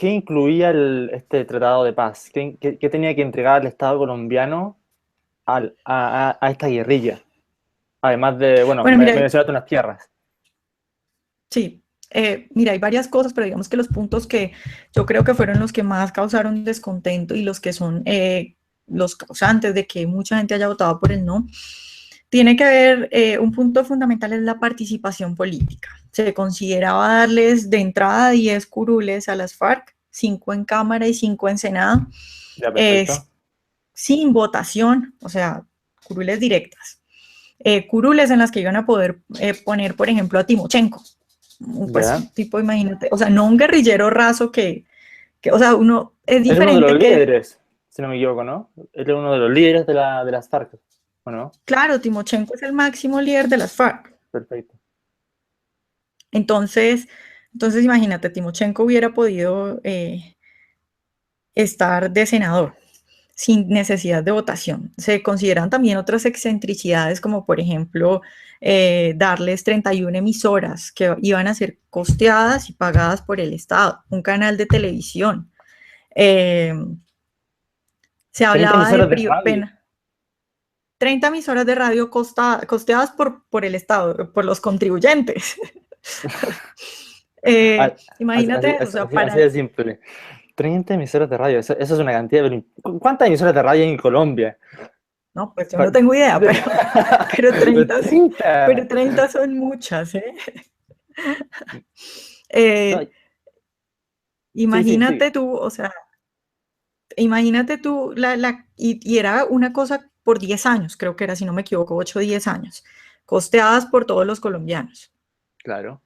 ¿qué incluía este tratado de paz? ¿Qué tenía que entregar el Estado colombiano a esta guerrilla? Además de, bueno, Bueno, me mira, mencionaste unas tierras. sí, mira, hay varias cosas, pero digamos que los puntos que yo creo que fueron los que más causaron descontento y los que son los causantes de que mucha gente haya votado por el no, tiene que ver, un punto fundamental es la participación política. Se consideraba darles de entrada 10 curules a las FARC, 5 en Cámara y 5 en Senado, Ya, eh, perfecto. sin votación, o sea, curules directas. Curules en las que iban a poder poner, por ejemplo, a Timochenko, pues Ya. un tipo, imagínate, o sea, no un guerrillero raso o sea, uno es Era uno de los diferente que, líderes, si no me equivoco, ¿no? Era uno de los líderes de las FARC, ¿o no? claro, Timochenko es el máximo líder de las FARC. Perfecto. Entonces, entonces imagínate, Timochenko hubiera podido estar de senador sin necesidad de votación. Se consideran también otras excentricidades, como por ejemplo darles 31 emisoras que iban a ser costeadas y pagadas por el Estado, un canal de televisión. Eh, Se 30 hablaba de emisoras de radio. 30 emisoras de radio costeadas por el Estado, por los contribuyentes. Ah, Imagínate eso, o sea, así para... de simple. 30 emisoras de radio, eso es una cantidad. ¿Cuántas emisoras de radio hay en Colombia? No, pues yo no tengo idea, pero Pero 30, 30. pero 30 son muchas, ¿eh? No, Eh, sí, sí, sí. Imagínate tú, o sea, imagínate tú, y era una cosa por 10 años, creo que era, si no me equivoco, 8 o 10 años, costeadas por todos los colombianos. Claro.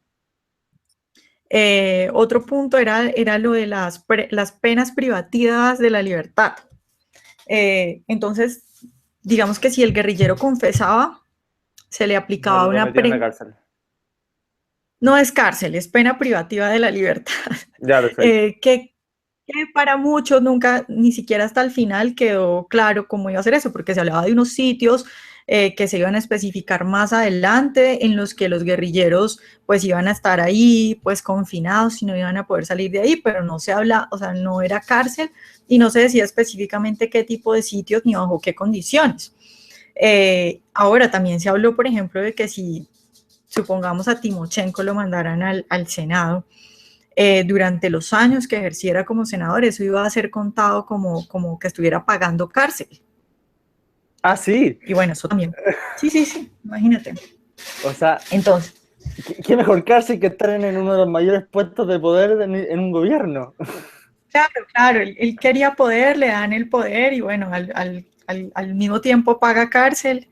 Otro punto era lo de las penas privativas de la libertad. Entonces, digamos que si el guerrillero confesaba, se le No aplicaba lo una metieron a la pena, cárcel. no es cárcel, es pena privativa de la libertad, Ya, perfecto. eh, que, que para muchos nunca, ni siquiera hasta el final quedó claro cómo iba a ser eso, porque se hablaba de unos sitios que se iban a especificar más adelante, en los que los guerrilleros pues iban a estar ahí pues confinados y no iban a poder salir de ahí, pero no se habla, o sea, no era cárcel y no se decía específicamente qué tipo de sitios ni bajo qué condiciones. Ahora también se habló, por ejemplo, de que si supongamos a Timochenko lo mandaran al Senado, durante los años que ejerciera como senador, eso iba a ser contado como que estuviera pagando cárcel. Ah, sí. Y bueno, eso también. Sí, sí, sí, imagínate. O sea, Entonces, ¿qué mejor cárcel que estar en uno de los mayores puestos de poder en un gobierno? claro, claro, él quería poder, le dan el poder y bueno, al mismo tiempo paga cárcel.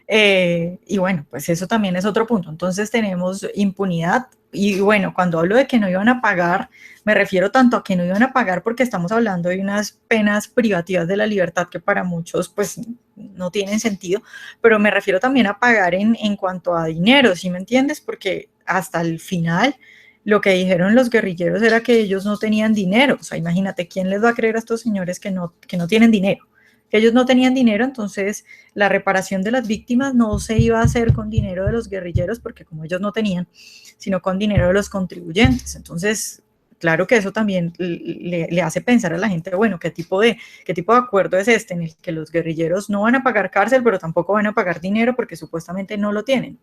Y bueno, pues eso también es otro punto. Entonces tenemos impunidad y bueno, cuando hablo de que no iban a pagar, me refiero tanto a que no iban a pagar porque estamos hablando de unas penas privativas de la libertad que para muchos pues no tienen sentido, pero me refiero también a pagar en cuanto a dinero, ¿sí me entiendes? Porque hasta el final lo que dijeron los guerrilleros era que ellos no tenían dinero. O sea, imagínate, ¿quién les va a creer a estos señores que no tienen dinero? Que ellos no tenían dinero, entonces la reparación de las víctimas no se iba a hacer con dinero de los guerrilleros, porque como ellos no tenían, sino con dinero de los contribuyentes. Entonces, claro que eso también le hace pensar a la gente, bueno, qué tipo de acuerdo es este en el que los guerrilleros no van a pagar cárcel, pero tampoco van a pagar dinero porque supuestamente no lo tienen.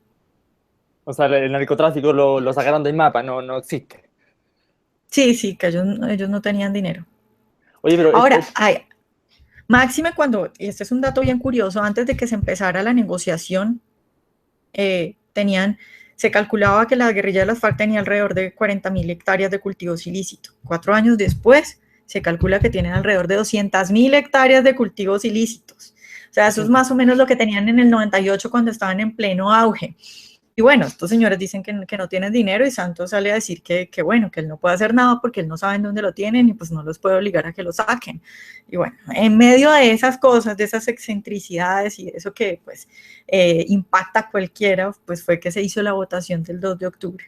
O sea, el narcotráfico lo sacaron del mapa, no existe. Sí, sí, que ellos no tenían dinero. Oye, pero Ahora, máxime cuando, y este es un dato bien curioso, antes de que se empezara la negociación, tenían, se calculaba que la guerrilla de las FARC tenía alrededor de 40.000 hectáreas de cultivos ilícitos. 4 años después, se calcula que tienen alrededor de 200.000 hectáreas de cultivos ilícitos. O sea, eso es 200. más o menos lo que tenían en el 98 cuando estaban en pleno auge. Y bueno, estos señores dicen que no tienen dinero y Santos sale a decir bueno, que él no puede hacer nada porque él no sabe dónde lo tienen y pues no los puede obligar a que lo saquen. Y bueno, en medio de esas cosas, de esas excentricidades y eso que pues impacta a cualquiera, pues fue que se hizo la votación del 2 de octubre.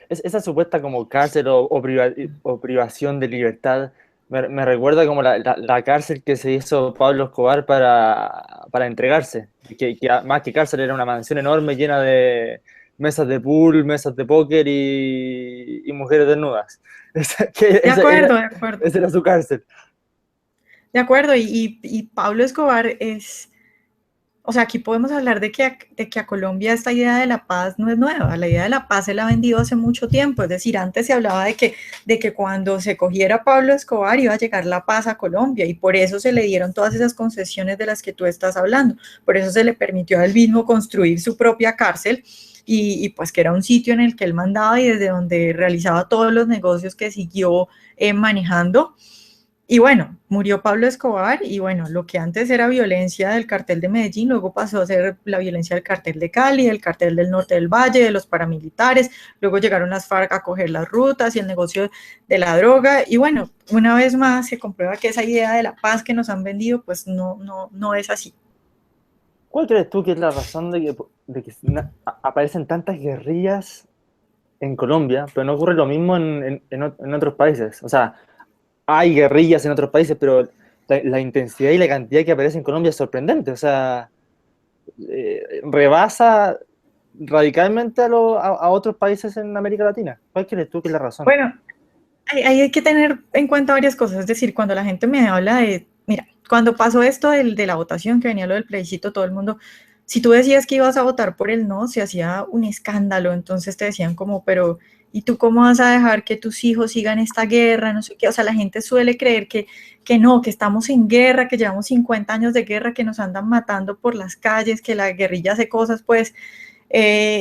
Esa supuesta como cárcel o privación de libertad me recuerda como la cárcel que se hizo Pablo Escobar para entregarse. Más que cárcel era una mansión enorme llena mesas de pool, mesas de póker y mujeres desnudas. De acuerdo, de acuerdo. Esa era su cárcel. De acuerdo, y Pablo Escobar es, o sea, aquí podemos hablar de que a Colombia esta idea de la paz no es nueva, la idea de la paz se la ha vendido hace mucho tiempo, es decir, antes se hablaba de que cuando se cogiera Pablo Escobar iba a llegar la paz a Colombia y por eso se le dieron todas esas concesiones de las que tú estás hablando, por eso se le permitió a él mismo construir su propia cárcel y pues que era un sitio en el que él mandaba y desde donde realizaba todos los negocios que siguió manejando. Y bueno, murió Pablo Escobar y bueno, lo que antes era violencia del cartel de Medellín, luego pasó a ser la violencia del cartel de Cali, del cartel del norte del Valle, de los paramilitares, luego llegaron las FARC a coger las rutas y el negocio de la droga y bueno, una vez más se comprueba que esa idea de la paz que nos han vendido pues no es así. ¿Cuál crees tú que es la razón de que aparecen tantas guerrillas en Colombia, pero no ocurre lo mismo en otros países? O sea, hay guerrillas en otros países, pero la intensidad y la cantidad que aparece en Colombia es sorprendente. O sea, rebasa radicalmente a otros países en América Latina. ¿Cuál crees tú que es la razón? Bueno, hay que tener en cuenta varias cosas, es decir, cuando la gente me habla de, mira, cuando pasó esto de la votación, que venía lo del plebiscito, todo el mundo, si tú decías que ibas a votar por el no, se hacía un escándalo, entonces te decían como, pero, ¿y tú cómo vas a dejar que tus hijos sigan esta guerra? No sé qué, o sea, la gente suele creer que no, que estamos en guerra, que llevamos 50 años de guerra, que nos andan matando por las calles, que la guerrilla hace cosas, pues,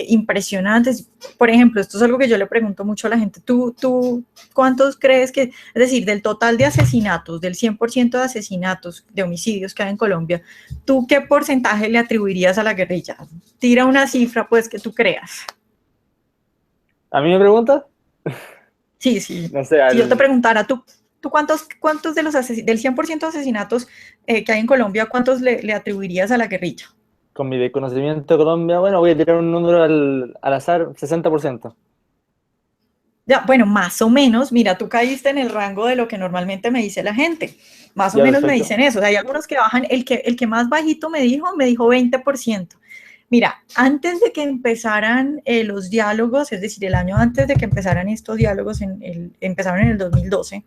impresionantes. Por ejemplo, esto es algo que yo le pregunto mucho a la gente. ¿Tú cuántos crees que, es decir, del total de asesinatos, del 100% de asesinatos, de homicidios que hay en Colombia, ¿tú qué porcentaje le atribuirías a la guerrilla? Tira una cifra, pues, que tú creas. ¿A mí me preguntas? Sí, sí. No sé, Si yo te preguntara, ¿tú cuántos de los del 100% de asesinatos que hay en Colombia, cuántos le atribuirías a la guerrilla? con mi desconocimiento de Colombia, bueno, voy a tirar un número al azar, 60%. Ya, bueno, más o menos, mira, tú caíste en el rango de lo que normalmente me dice la gente. Más o Ya, menos me perfecto. dicen eso. O sea, hay algunos que bajan, el que más bajito me dijo 20%. Mira, antes de que empezaran los diálogos, es decir, el año antes de que empezaran estos diálogos, empezaron en el 2012,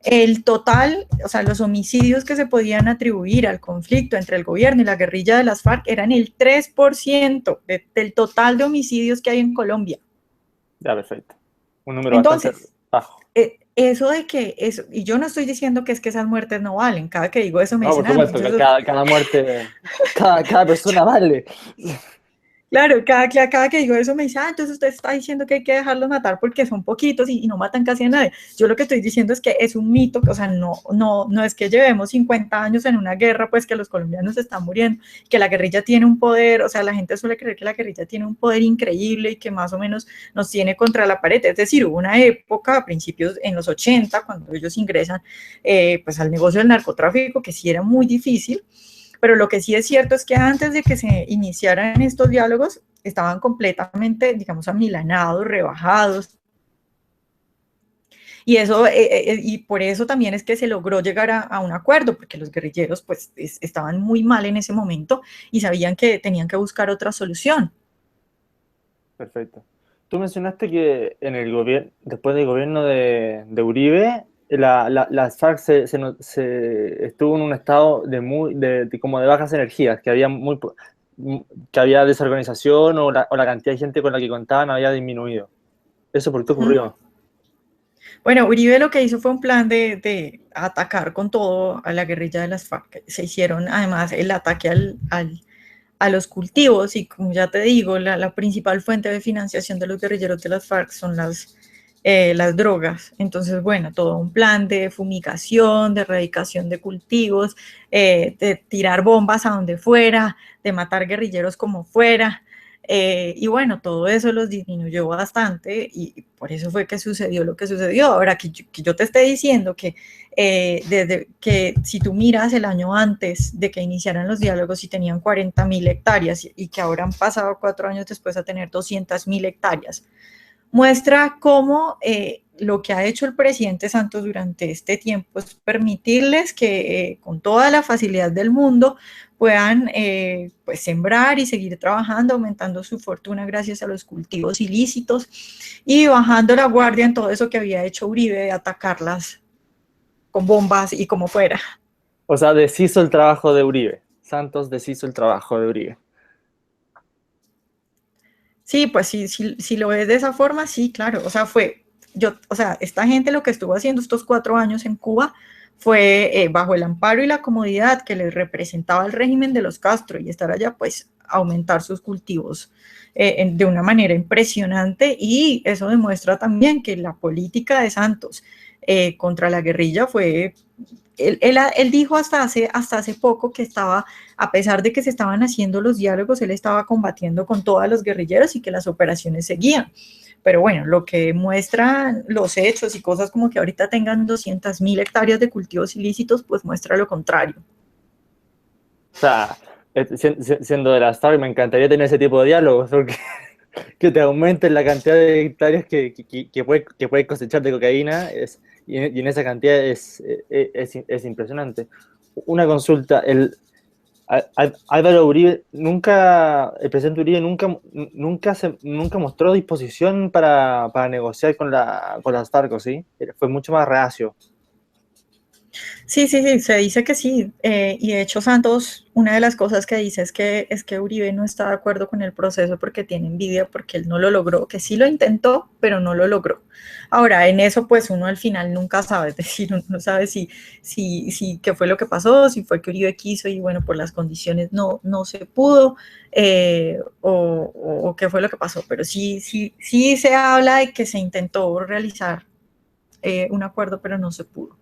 el total, o sea, los homicidios que se podían atribuir al conflicto entre el gobierno y la guerrilla de las FARC eran el 3% del total de homicidios que hay en Colombia. Ya, perfecto. Un número bastante Entonces, bajo. eso de que eso, y yo no estoy diciendo que es que esas muertes no valen, cada que digo eso me No, dicen, por ah, supuesto, entonces, cada muerte, cada persona vale. claro, cada que digo eso me dice, ah, entonces usted está diciendo que hay que dejarlos matar porque son poquitos y no matan casi a nadie. Yo lo que estoy diciendo es que es un mito, o sea, no es que llevemos 50 años en una guerra, pues que los colombianos están muriendo, que la guerrilla tiene un poder, o sea, la gente suele creer que la guerrilla tiene un poder increíble y que más o menos nos tiene contra la pared. Es decir, hubo una época, a principios en los 80, cuando ellos ingresan pues al negocio del narcotráfico, que sí era muy difícil. Pero lo que sí es cierto es que antes de que se iniciaran estos diálogos, estaban completamente, digamos, amilanados, rebajados. Y eso, y por eso también es que se logró llegar a un acuerdo, porque los guerrilleros pues estaban muy mal en ese momento y sabían que tenían que buscar otra solución. Perfecto. Tú mencionaste que en el gobierno, después del gobierno de Uribe, las FARC estuvo en un estado como de bajas energías, que había que había desorganización o la cantidad de gente con la que contaban había disminuido. ¿Eso por qué ocurrió? Bueno, Uribe lo que hizo fue un plan de atacar con todo a la guerrilla de las FARC. Se hicieron además el ataque a los cultivos y como ya te digo, la principal fuente de financiación de los guerrilleros de las FARC son las drogas. Entonces, bueno, todo un plan de fumigación, de erradicación de cultivos, de tirar bombas a donde fuera, de matar guerrilleros como fuera. Y bueno, todo eso los disminuyó bastante y por eso fue que sucedió lo que sucedió. Ahora que yo te esté diciendo que desde que si tú miras el año antes de que iniciaran los diálogos y tenían 40.000 hectáreas y que ahora han pasado 4 años después a tener 200.000 hectáreas, muestra cómo lo que ha hecho el presidente Santos durante este tiempo es permitirles que con toda la facilidad del mundo puedan pues sembrar y seguir trabajando, aumentando su fortuna gracias a los cultivos ilícitos y bajando la guardia en todo eso que había hecho Uribe de atacarlas con bombas y como fuera. O sea, deshizo el trabajo de Uribe. Santos deshizo el trabajo de Uribe. Sí, pues si lo ves de esa forma, sí, claro. O sea, esta gente lo que estuvo haciendo estos 4 años en Cuba fue bajo el amparo y la comodidad que les representaba el régimen de los Castro y estar allá, pues aumentar sus cultivos de una manera impresionante y eso demuestra también que la política de Santos contra la guerrilla fue él dijo hasta hace poco que estaba, a pesar de que se estaban haciendo los diálogos, él estaba combatiendo con todos los guerrilleros y que las operaciones seguían. Pero bueno, lo que muestran los hechos y cosas como que ahorita tengan 200.000 hectáreas de cultivos ilícitos, pues muestra lo contrario. O sea, siendo de las FARC, me encantaría tener ese tipo de diálogos, porque que te aumenten la cantidad de hectáreas que puedes cosechar de cocaína y en esa cantidad es impresionante. Una consulta, Álvaro Uribe el presidente Uribe nunca mostró disposición para negociar con las FARC, ¿sí? Fue mucho más reacio. Sí, sí, sí, se dice que sí. Y de hecho, Santos, una de las cosas que dice es que Uribe no está de acuerdo con el proceso porque tiene envidia, porque él no lo logró, que sí lo intentó, pero no lo logró. Ahora, en eso, pues uno al final nunca sabe, es decir, uno no sabe si qué fue lo que pasó, si fue que Uribe quiso y bueno, por las condiciones no se pudo, o qué fue lo que pasó. Pero sí se habla de que se intentó realizar un acuerdo, pero no se pudo.